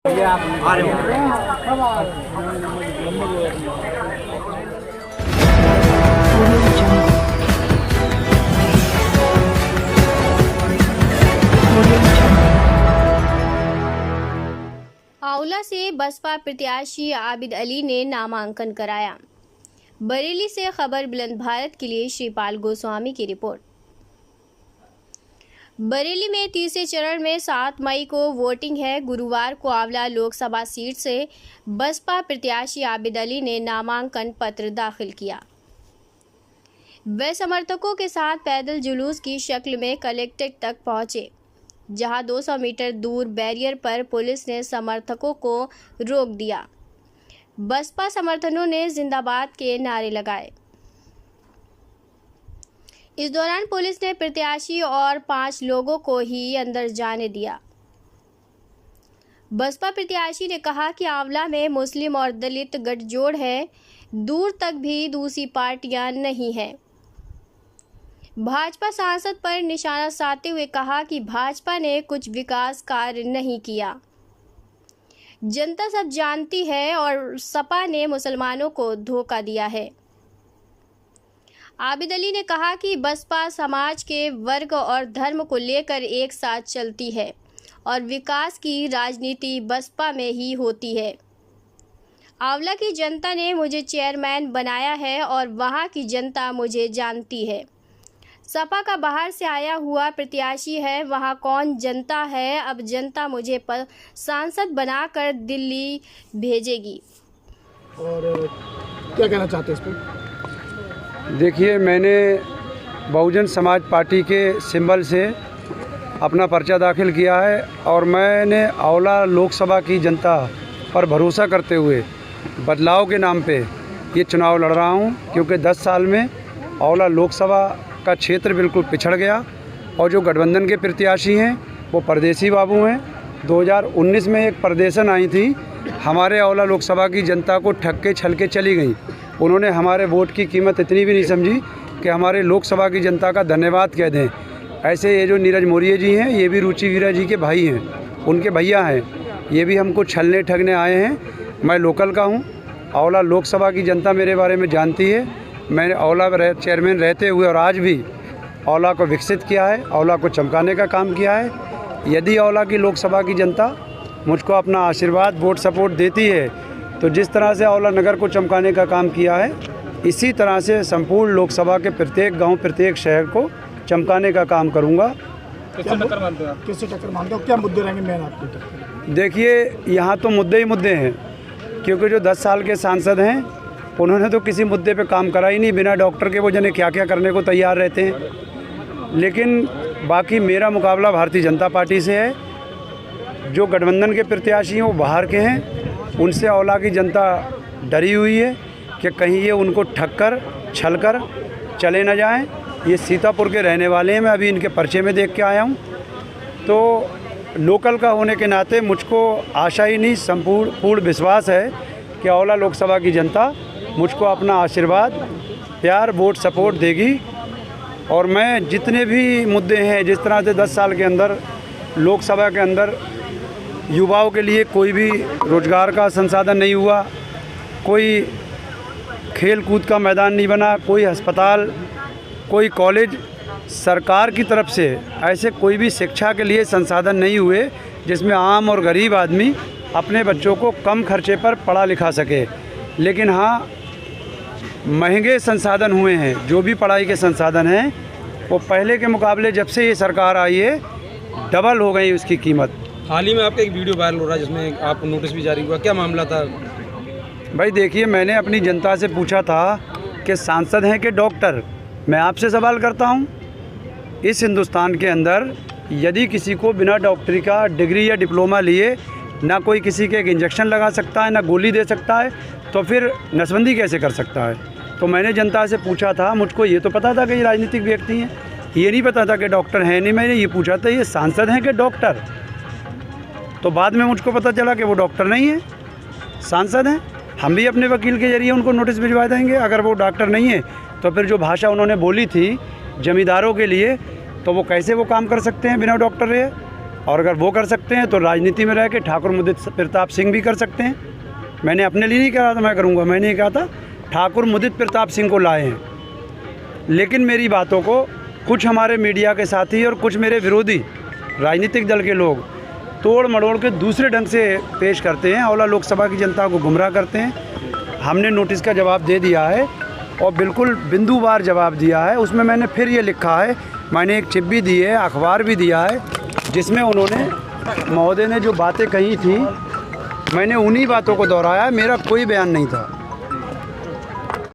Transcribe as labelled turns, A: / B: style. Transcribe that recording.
A: आंवला से बसपा प्रत्याशी आबिद अली ने नामांकन कराया। बरेली से खबर बुलंद भारत के लिए श्रीपाल गोस्वामी की रिपोर्ट। बरेली में तीसरे चरण में 7 मई को वोटिंग है। गुरुवार को आंवला लोकसभा सीट से बसपा प्रत्याशी आबिद अली ने नामांकन पत्र दाखिल किया। वे समर्थकों के साथ पैदल जुलूस की शक्ल में कलेक्ट्रेट तक पहुंचे, जहां 200 मीटर दूर बैरियर पर पुलिस ने समर्थकों को रोक दिया। बसपा समर्थकों ने जिंदाबाद के नारे लगाए। इस दौरान पुलिस ने प्रत्याशी और 5 लोगों को ही अंदर जाने दिया। बसपा प्रत्याशी ने कहा कि आंवला में मुस्लिम और दलित गठजोड़ है, दूर तक भी दूसरी पार्टियां नहीं हैं। भाजपा सांसद पर निशाना साधते हुए कहा कि भाजपा ने कुछ विकास कार्य नहीं किया। जनता सब जानती है और सपा ने मुसलमानों को धोखा दिया है। आबिद अली ने कहा कि बसपा समाज के वर्ग और धर्म को लेकर एक साथ चलती है और विकास की राजनीति बसपा में ही होती है। आंवला की जनता ने मुझे चेयरमैन बनाया है और वहां की जनता मुझे जानती है। सपा का बाहर से आया हुआ प्रत्याशी है, वहां कौन जनता है। अब जनता मुझे सांसद बनाकर दिल्ली भेजेगी।
B: और क्या कहना चाहते हैं इस पर?
C: देखिए, मैंने बहुजन समाज पार्टी के सिंबल से अपना पर्चा दाखिल किया है और मैंने आंवला लोकसभा की जनता पर भरोसा करते हुए बदलाव के नाम पे ये चुनाव लड़ रहा हूँ, क्योंकि 10 साल में आंवला लोकसभा का क्षेत्र बिल्कुल पिछड़ गया और जो गठबंधन के प्रत्याशी हैं वो परदेसी बाबू हैं। 2019 में एक परदेसन आई थी, हमारे आंवला लोकसभा की जनता को ठग के छल के चली गई। उन्होंने हमारे वोट की कीमत इतनी भी नहीं समझी कि हमारे लोकसभा की जनता का धन्यवाद कह दें। ऐसे ये जो नीरज मौर्य जी हैं, ये भी रुचि वीरा जी के भाई हैं, उनके भैया हैं। ये भी हमको छलने ठगने आए हैं। मैं लोकल का हूँ, आंवला लोकसभा की जनता मेरे बारे में जानती है। मैंने आंवला चेयरमैन रहते हुए और आज भी आंवला को विकसित किया है, आंवला को चमकाने का काम किया है। यदि आंवला की लोकसभा की जनता मुझको अपना आशीर्वाद वोट सपोर्ट देती है तो जिस तरह से आंवला नगर को चमकाने का काम किया है, इसी तरह से संपूर्ण लोकसभा के प्रत्येक गांव, प्रत्येक शहर को चमकाने का काम करूंगा।
B: किससे टक्कर मानते हो आप? किससे टक्कर मानते हो? क्या मुद्दे रहेंगे मेन आपके?
C: देखिए, यहाँ तो मुद्दे ही मुद्दे हैं, क्योंकि जो 10 साल के सांसद हैं उन्होंने तो किसी मुद्दे पे काम करा ही नहीं। बिना डॉक्टर के वो जाने क्या क्या करने को तैयार रहते हैं। लेकिन बाकी मेरा मुकाबला भारतीय जनता पार्टी से है। जो गठबंधन के प्रत्याशी हैं वो बाहर के हैं, उनसे आंवला की जनता डरी हुई है कि कहीं ये उनको ठग कर छल कर चले न जाएं। ये सीतापुर के रहने वाले हैं, मैं अभी इनके पर्चे में देख के आया हूँ। तो लोकल का होने के नाते मुझको आशा ही नहीं, पूर्ण विश्वास है कि आंवला लोकसभा की जनता मुझको अपना आशीर्वाद, प्यार, वोट सपोर्ट देगी। और मैं जितने भी मुद्दे हैं, जिस तरह से 10 साल के अंदर लोकसभा के अंदर युवाओं के लिए कोई भी रोज़गार का संसाधन नहीं हुआ, कोई खेल कूद का मैदान नहीं बना, कोई अस्पताल, कोई कॉलेज सरकार की तरफ से ऐसे कोई भी शिक्षा के लिए संसाधन नहीं हुए जिसमें आम और गरीब आदमी अपने बच्चों को कम खर्चे पर पढ़ा लिखा सके। लेकिन हाँ, महंगे संसाधन हुए हैं। जो भी पढ़ाई के संसाधन हैं वो पहले के मुकाबले जब से ये सरकार आई है डबल हो गई उसकी कीमत।
D: हाल ही में आपका एक वीडियो वायरल हो रहा है जिसमें आपको नोटिस भी जारी हुआ, क्या मामला था?
C: भाई देखिए, मैंने अपनी जनता से पूछा था कि सांसद हैं कि डॉक्टर। मैं आपसे सवाल करता हूं, इस हिंदुस्तान के अंदर यदि किसी को बिना डॉक्टरी का डिग्री या डिप्लोमा लिए ना कोई किसी के एक इंजेक्शन लगा सकता है, ना गोली दे सकता है, तो फिर नसबंदी कैसे कर सकता है? तो मैंने जनता से पूछा था, मुझको ये तो पता था कि ये राजनीतिक व्यक्ति हैं, ये नहीं पता था कि डॉक्टर हैं नहीं। मैंने ये पूछा था ये सांसद हैं कि डॉक्टर। तो बाद में मुझको पता चला कि वो डॉक्टर नहीं है, सांसद हैं। हम भी अपने वकील के जरिए उनको नोटिस भिजवा देंगे। अगर वो डॉक्टर नहीं है तो फिर जो भाषा उन्होंने बोली थी जमींदारों के लिए, तो वो कैसे वो काम कर सकते हैं बिना डॉक्टर रहे? और अगर वो कर सकते हैं तो राजनीति में रह के ठाकुर मुदित प्रताप सिंह भी कर सकते हैं। मैंने अपने लिए नहीं कहा था मैं करूँगा, मैंने ये कहा था ठाकुर मुदित प्रताप सिंह को लाए हैं। लेकिन मेरी बातों को कुछ हमारे मीडिया के साथी और कुछ मेरे विरोधी राजनीतिक दल के लोग तोड़ मड़ोड़ के दूसरे ढंग से पेश करते हैं, औला लोकसभा की जनता को गुमराह करते हैं। हमने नोटिस का जवाब दे दिया है और बिल्कुल बिंदुवार जवाब दिया है। उसमें मैंने फिर ये लिखा है, मैंने एक चिप भी दी है, अखबार भी दिया है, जिसमें उन्होंने महोदय ने जो बातें कही थी मैंने उन्हीं बातों को दोहराया, मेरा कोई बयान नहीं था।